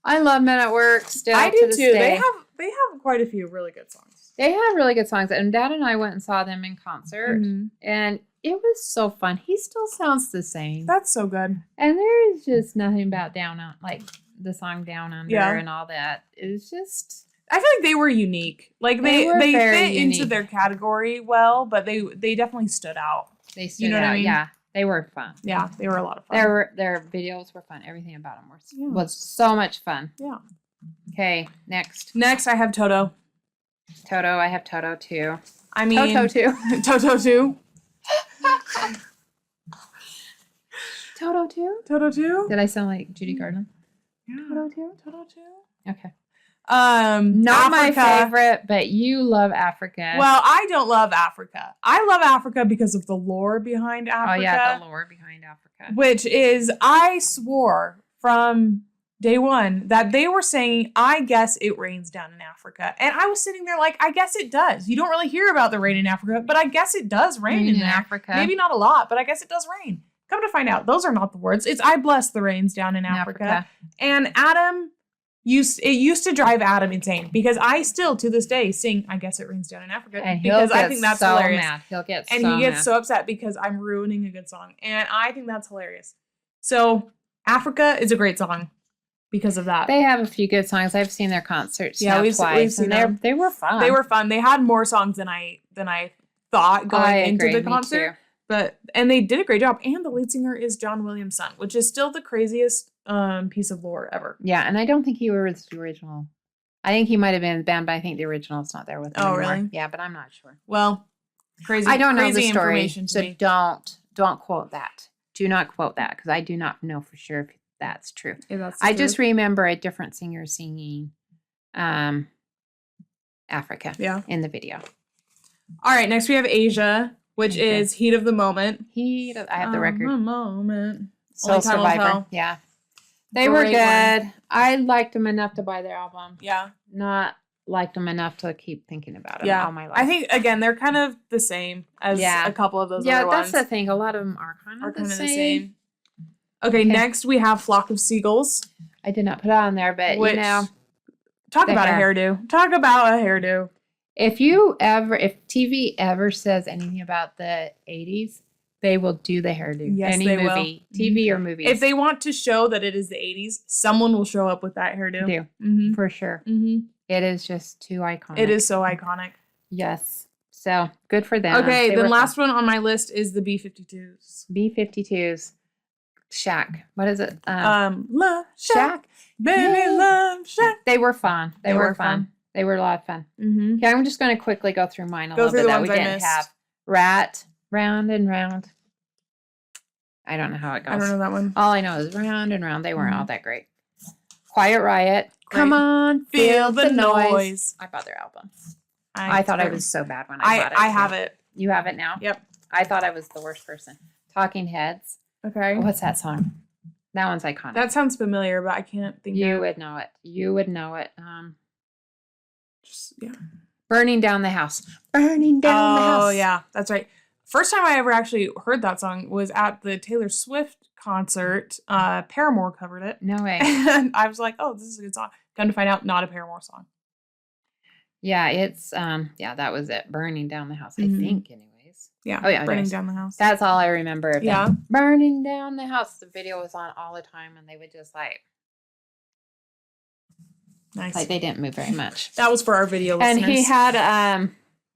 I love Men at Work. Still, I to do this too. day. They have quite a few really good songs. They have really good songs, and Dad and I went and saw them in concert, and it was so fun. He still sounds the same. That's so good. And there's just nothing about Down on like the song Down Under Yeah. and all that. It's just I feel like they were unique. Like they very fit into unique. their category well, but they definitely stood out. they stood You know what out. I mean? Yeah, they were fun. Yeah, they were a lot of fun. Their videos were fun. Everything about them was so much fun. Yeah. Okay, next. Next, I have Toto. Toto. I have Toto too. I mean Toto too. Toto too. Toto too. Toto too. Did I sound like Judy Garland? Yeah. Toto too. Toto too. Okay. Africa. Not my favorite, but you love Africa. Well, I don't love Africa. I love Africa because of the lore behind Africa. Oh yeah, the lore behind Africa. Which is, I swore from day one that they were saying, I guess it rains down in Africa. And I was sitting there like, I guess it does. You don't really hear about the rain in Africa, but I guess it does rain in Africa. Maybe not a lot, but I guess it does rain. Come to find out, those are not the words. It's I bless the rains down in Africa. And Adam, it used to drive Adam insane because I still to this day sing I guess it rains down in Africa And because I think that's so hilarious. mad. He'll get and so he gets mad. so upset because I'm ruining a good song. And I think that's hilarious. So Africa is a great song because of that. They have a few good songs. I've seen their concerts Yeah, now we've twice, seen and them. they were fun. They were fun. They had more songs than I thought going into the concert. And they did a great job. And the lead singer is John Williams' son, which is still the craziest piece of lore ever. Yeah, and I don't think he was the original. I think he might have been in the band, but I think the original's not there with him anymore. Really? Yeah, but I'm not sure. Well, crazy. I don't know crazy the story, information to so me. don't quote that. Do not quote that because I do not know for sure if that's true. Yeah, that's I true. just remember a different singer singing Africa in the video. All right, next we have Asia, which is Heat of the Moment. I have the record. Moment. Soul Only Time Will Survivor. Tell. Yeah. They were Great good. one. I liked them enough to buy their album. Yeah. Not liked them enough to keep thinking about them Yeah. all my life. I think, again, they're kind of the same as a couple of those other ones. Yeah, that's the thing. A lot of them are kind of the same. Okay, next we have Flock of Seagulls. I did not put it on there, but Talk about a hairdo. Talk about a hairdo. If TV ever says anything about the 80s, they will do the hairdo. Yes, Any they movie, will. TV or movies. If they want to show that it is the 80s, someone will show up with that hairdo. do, Mm-hmm. for sure. Mm-hmm. It is just too iconic. It is so iconic. Yes. So good for them. Okay, They then were last one on my list is the B-52s. B-52s. Shack. What is it? Love Shack. Shack. Baby, Yeah. love Shack. They were fun. They were fun. fun. They were a lot of fun. Mm-hmm. Okay, I'm just going to quickly go through mine a Go little through bit the that we ones I didn't missed. have. Rat, round and round. I don't know how it goes. I don't know that one. All I know is round and round. They weren't all that great. Quiet Riot. Great. Come on, Feel the noise. I bought their album. I thought I was so bad when I bought it. I have it. You have it now? Yep. I thought I was the worst person. Talking Heads. Okay. What's that song? That one's iconic. That sounds familiar, but I can't think of it. You would know it. You would know it. Just, yeah. Burning Down the House. Burning Down the House. Oh, yeah. That's right. First time I ever actually heard that song was at the Taylor Swift concert. Paramore covered it. No way. And I was like, oh, this is a good song. Come to find out, not a Paramore song. Yeah, it's, that was it. Burning Down the House, I think, anyways. Yeah. Oh, yeah. Burning Down the House. That's all I remember of Yeah. them. Burning Down the House. The video was on all the time, and they would just Nice. Like, they didn't move very much. That was for our video listeners. And he had,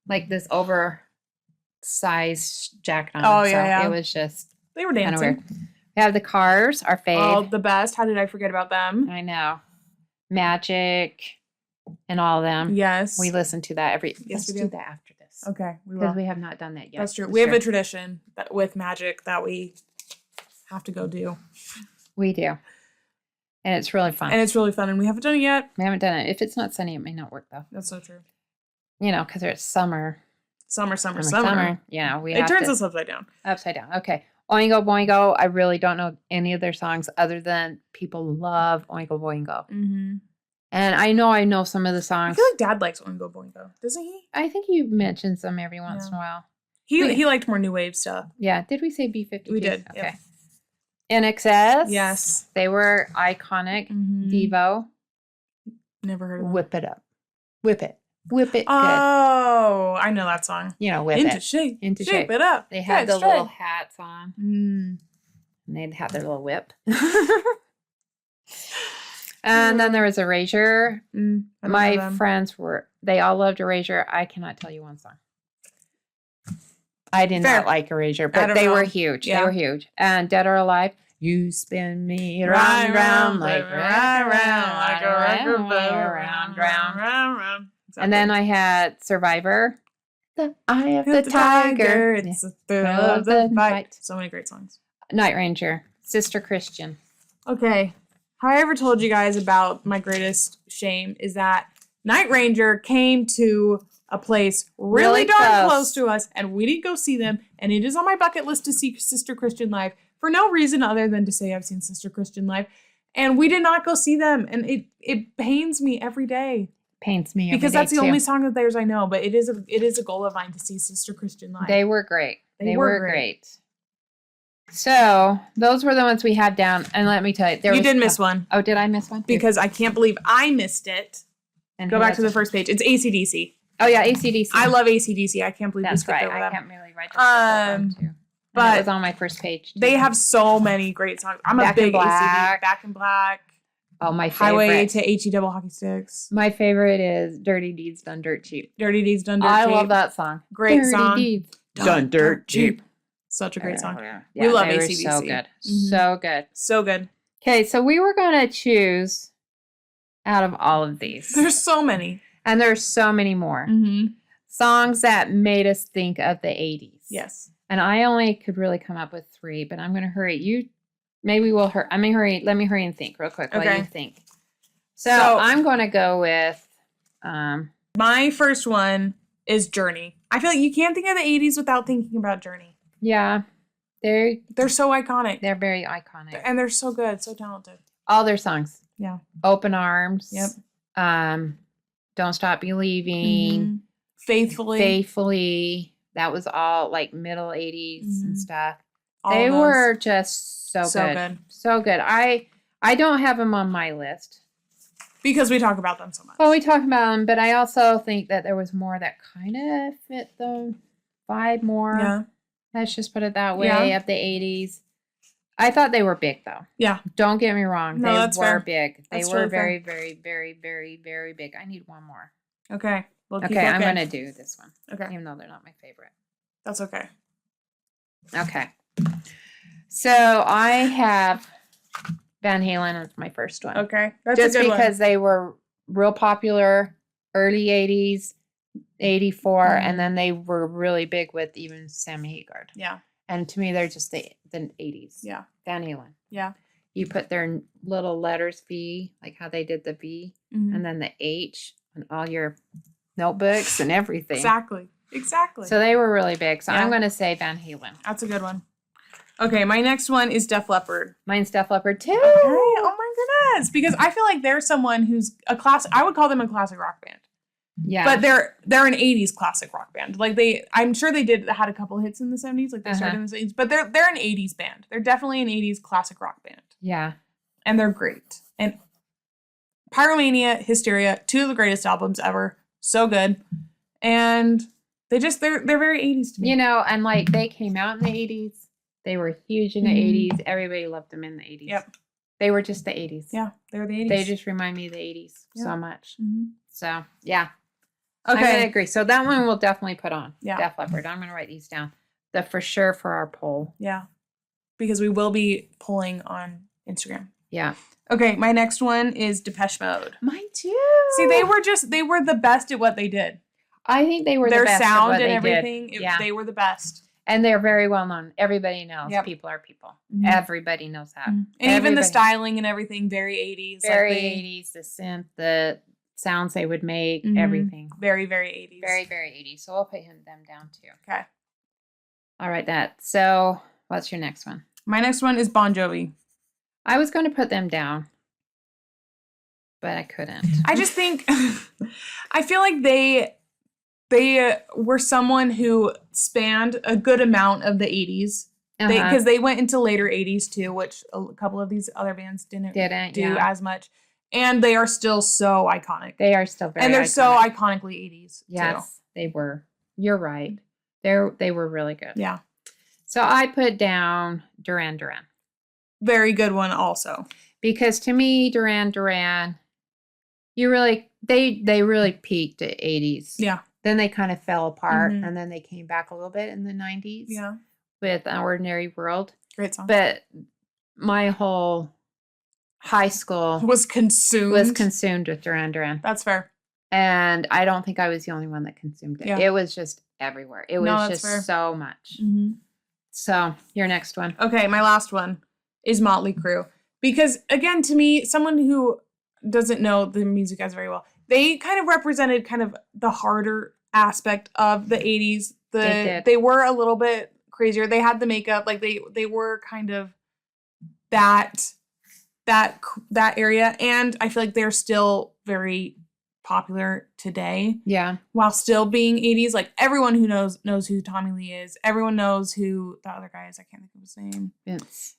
like, this oversized jacket on. Oh, yeah, So it was just they were dancing. weird. We have the Cars, our fave. Oh, the best. How did I forget about them? I know. Magic and all of them. Yes. We listen to that Yes, let's do that after this. Okay, we will. Because we have not done that yet. That's true. We have a tradition with Magic that we have to go do. We do. And it's really fun. And it's really fun, and we haven't done it yet. We haven't done it. If it's not sunny, it may not work, though. That's so true. You know, because it's summer. Summer. You know, it turns us upside down. Upside down. Okay. Oingo Boingo. I really don't know any of their songs other than people love Oingo Boingo. Mm-hmm. And I know some of the songs. I feel like Dad likes Oingo Boingo, doesn't he? I think he mentions them every once in a while. He liked more new wave stuff. Yeah. Did we say B-52? We did. Okay. Yep. NXS. Yes. They were iconic. Mm-hmm. Devo. Never heard of them. Whip it up. Whip it. Whip it. Oh, I know that song. You know, whip Into it. shape. Into shape it up. They had the little hats on. Mm. And they'd have their little whip. And then there was Erasure. My friends they all loved Erasure. I cannot tell you one song. I did not like Erasure, but they were huge. Yeah. They were huge. And Dead or Alive. You spin me round, round, like round, round, like a record player, round, round. And then I had Survivor. The Eye of the Tiger. It's the thrill of the fight. So many great songs. Night Ranger. Sister Christian. Okay. How I ever told you guys about my greatest shame is that Night Ranger came to a place really darn close to us, and we didn't go see them, and it is on my bucket list to see Sister Christian live for no reason other than to say I've seen Sister Christian live, and we did not go see them, and it pains me every day. Pains me because that's the only song of theirs I know, but it is a goal of mine to see Sister Christian live. They were great. They were great. So those were the ones we had down, and let me tell you, you did miss one. Oh, did I miss one? Because I can't believe I missed it. And go back to the first page. It's AC/DC. Oh yeah, AC/DC. I love AC/DC. I can't believe we skipped over them. I can't really write down too. But it was on my first page. They have so many great songs. I'm a big AC/DC. Back in Black. Oh, my favorite. Highway to HE Double Hockey Sticks. My favorite is Dirty Deeds Done Dirt Cheap. Dirty Deeds Done Dirt Cheap. I love that song. Great song. Dirty Deeds Done Dirt Cheap. Such a great song. Yeah, we love AC/DC. So good. Mm-hmm. So good. So good. Okay, so we were going to choose out of all of these. There's so many. And there's so many more. Mm-hmm. Songs that made us think of the 80s. Yes. And I only could really come up with 3, but I'm going to hurry. Maybe we'll hurry. Let me hurry and think real quick while you think. So I'm going to go with... my first one is Journey. I feel like you can't think of the 80s without thinking about Journey. Yeah. They're so iconic. They're very iconic. And they're so good, so talented. All their songs. Yeah. Open Arms. Yep. Don't Stop Believing. Mm-hmm. Faithfully. That was all like middle 80s and stuff. They were just so good. So good. I don't have them on my list. Because we talk about them so much. Well, we talk about them, but I also think that there was more that kind of fit the vibe more. Yeah. Let's just put it that way, of the 80s. I thought they were big, though. Yeah. Don't get me wrong. No, they were big. They were very, very, very, very, very big. I need one more. Okay. Okay, I'm going to do this one. Okay. Even though they're not my favorite. That's okay. Okay. So I have Van Halen as my first one. Okay. That's just a good because one. They were real popular, early 80s, 84, and then they were really big with even Sammy Hagar. Yeah. And to me, they're just the 80s. Yeah. Van Halen. Yeah. You put their little letters V, like how they did the V, and then the H on all your notebooks and everything. Exactly. So they were really big. So I'm going to say Van Halen. That's a good one. Okay, my next one is Def Leppard. Mine's Def Leppard too. Okay. Oh my goodness. Because I feel like they're someone who's a classic. I would call them a classic rock band. Yeah. But they're an 80s classic rock band. Like I'm sure they had a couple hits in the 70s, like they started in the 70s, but they're an 80s band. They're definitely an 80s classic rock band. Yeah. And they're great. And Pyromania, Hysteria, 2 of the greatest albums ever. So good. And they're very 80s to me. You know, and like they came out in the 80s. They were huge in the 80s. Everybody loved them in the 80s. Yep. They were just the 80s. Yeah, they were the 80s. They just remind me of the 80s so much. Mm-hmm. So, yeah. Okay. I'm going to agree. So that one we'll definitely put on. Yeah. Def Leppard. I'm going to write these down. For sure for our poll. Yeah. Because we will be polling on Instagram. Yeah. Okay, my next one is Depeche Mode. Mine too. See, they were the best at what they did. I think they were their the best sound at what and they everything. Did. Yeah. They were the best. And they're very well known. Everybody knows. Yep. People are people. Mm-hmm. Everybody knows that. Mm-hmm. And even the styling and everything, very 80s. Very 80s. The synth, the sounds they would make, everything. Very, very 80s. Very, very 80s. So we'll put them down too. Okay. All right, that. So what's your next one? My next one is Bon Jovi. I was going to put them down, but I couldn't. I just think, I feel like they were someone who spanned a good amount of the 80s. Because they went into later 80s too, which a couple of these other bands didn't do as much. And they are still so iconic. They are still very And they're iconic. so iconically 80s Yes, too. they were. You're right. They were really good. Yeah. So I put down Duran Duran. Very good one also. Because to me, Duran Duran, they really peaked at 80s. Yeah. Then they kind of fell apart, and then they came back a little bit in the 90s. Yeah. With An Ordinary World. Great song. But my whole high school was consumed with Duran Duran. That's fair. And I don't think I was the only one that consumed it. Yeah. It was just everywhere. It was just fair. so much. Mm-hmm. So your next one. Okay, my last one is Motley Crue. Because again, to me, someone who doesn't know the music as very well, they kind of represented kind of the harder aspect of the 80s. They were a little bit crazier. They had the makeup, like they were kind of that area, and I feel like they're still very popular today. Yeah. While still being 80s, like everyone who knows who Tommy Lee is. Everyone knows who the other guy is. I can't think of his name. Vince.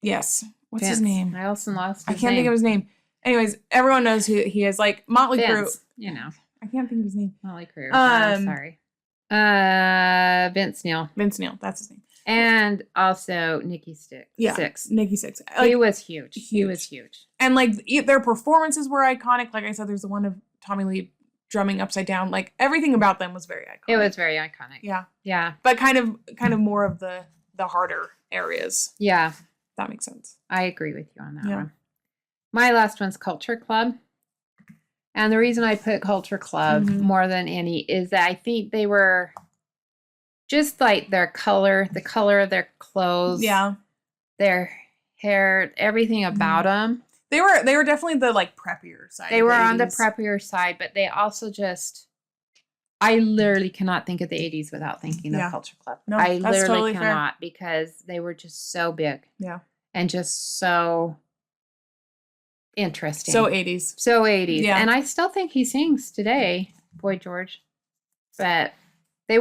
Yes. What's Vince. his name? I also lost I his can't name. think of his name. Anyways, everyone knows who he is. Like Motley Crue. You know. I can't think of his name. Motley Crue. I'm sorry. Vince Neil. Vince Neil. That's his name. And also Nikki Sixx. Yeah. Nikki Sixx. Like, he was huge. He was huge. And like their performances were iconic. Like I said, there's the one of Tommy Lee drumming upside down. Like everything about them was very iconic. It was very iconic. Yeah. Yeah. But kind of more of the harder areas. Yeah. That makes sense. I agree with you on that one. My last one's Culture Club. And the reason I put Culture Club more than any is that I think they were just like their color, the color of their clothes. Yeah. Their hair, everything about them. They were definitely the like preppier side. They were on the preppier side, but they also just, I literally cannot think of the 80s without thinking of Culture Club. No, I that's literally totally cannot fair. because they were just so big. Yeah. And just so interesting. So 80s. So 80s. Yeah. And I still think he sings today, Boy George. But they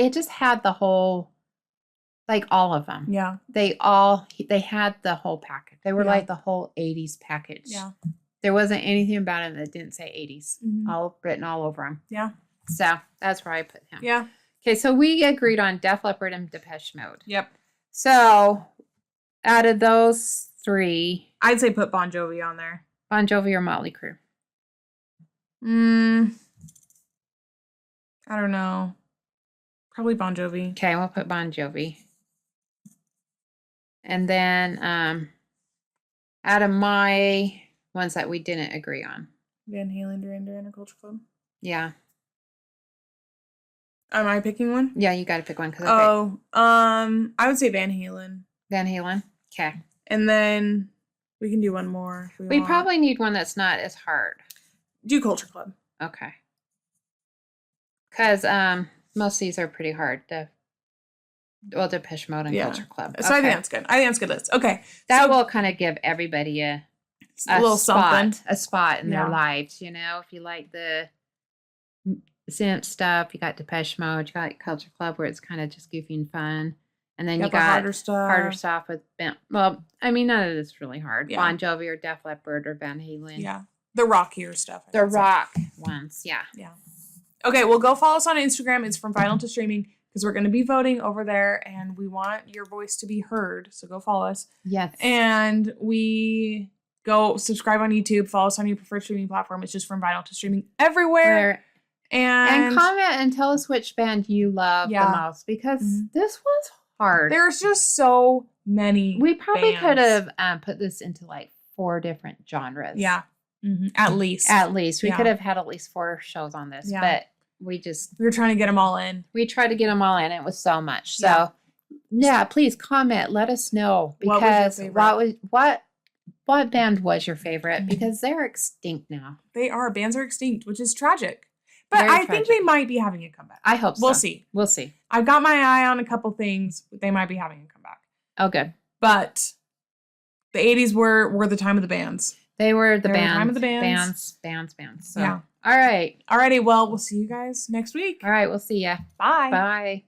just had the whole, like all of them. Yeah. They had the whole package. They were like the whole 80s package. Yeah. There wasn't anything about him that didn't say 80s. All written all over him. Yeah. So that's where I put him. Yeah. Okay, so we agreed on Def Leppard and Depeche Mode. Yep. So out of those three, I'd say put Bon Jovi on there. Bon Jovi or Motley Crue? I don't know. Probably Bon Jovi. Okay, we'll put Bon Jovi. And then out of my ones that we didn't agree on. Van Halen, Duran Duran, or Culture Club. Yeah. Am I picking one? Yeah, you got to pick one. I would say Van Halen. Van Halen? Okay. And then we can do one more if we probably need one that's not as hard. Do Culture Club. Okay. Because most of these are pretty hard to Well, Depeche Mode and Yeah. Culture Club. So I think that's good. I think that's a good list. Okay. That so, will kind of give everybody a little something. A spot in their Yeah. lives, you know. If you like the synth stuff, you got Depeche Mode, you got Culture Club where it's kind of just goofy and fun. And then you got harder stuff with well, I mean, none of this really hard. Yeah. Bon Jovi or Def Leppard or Van Halen. Yeah. The rockier stuff. The rock ones, yeah. Yeah. Okay, well, go follow us on Instagram. It's From Vinyl to Streaming because we're going to be voting over there and we want your voice to be heard. So go follow us. Yes. And we go subscribe on YouTube. Follow us on your preferred streaming platform. It's just From Vinyl to Streaming everywhere. And comment and tell us which band you love the most because this was hard. There's just so many. We probably could have put this into like 4 different genres. Yeah. Mm-hmm. At least. We could have had at least 4 shows on this, but we were trying to get them all in. We tried to get them all in. It was so much. So please comment. Let us know because what band was your favorite? Because they're extinct now. They are. Bands are extinct, which is tragic. But I think they might be having a comeback. I hope so. We'll see. I've got my eye on a couple things. They might be having a comeback. Oh, good. But the 80s were the time of the bands. They were the time of the bands. Bands. So. Yeah. All right. Alrighty. Well, we'll see you guys next week. All right. We'll see ya. Bye. Bye.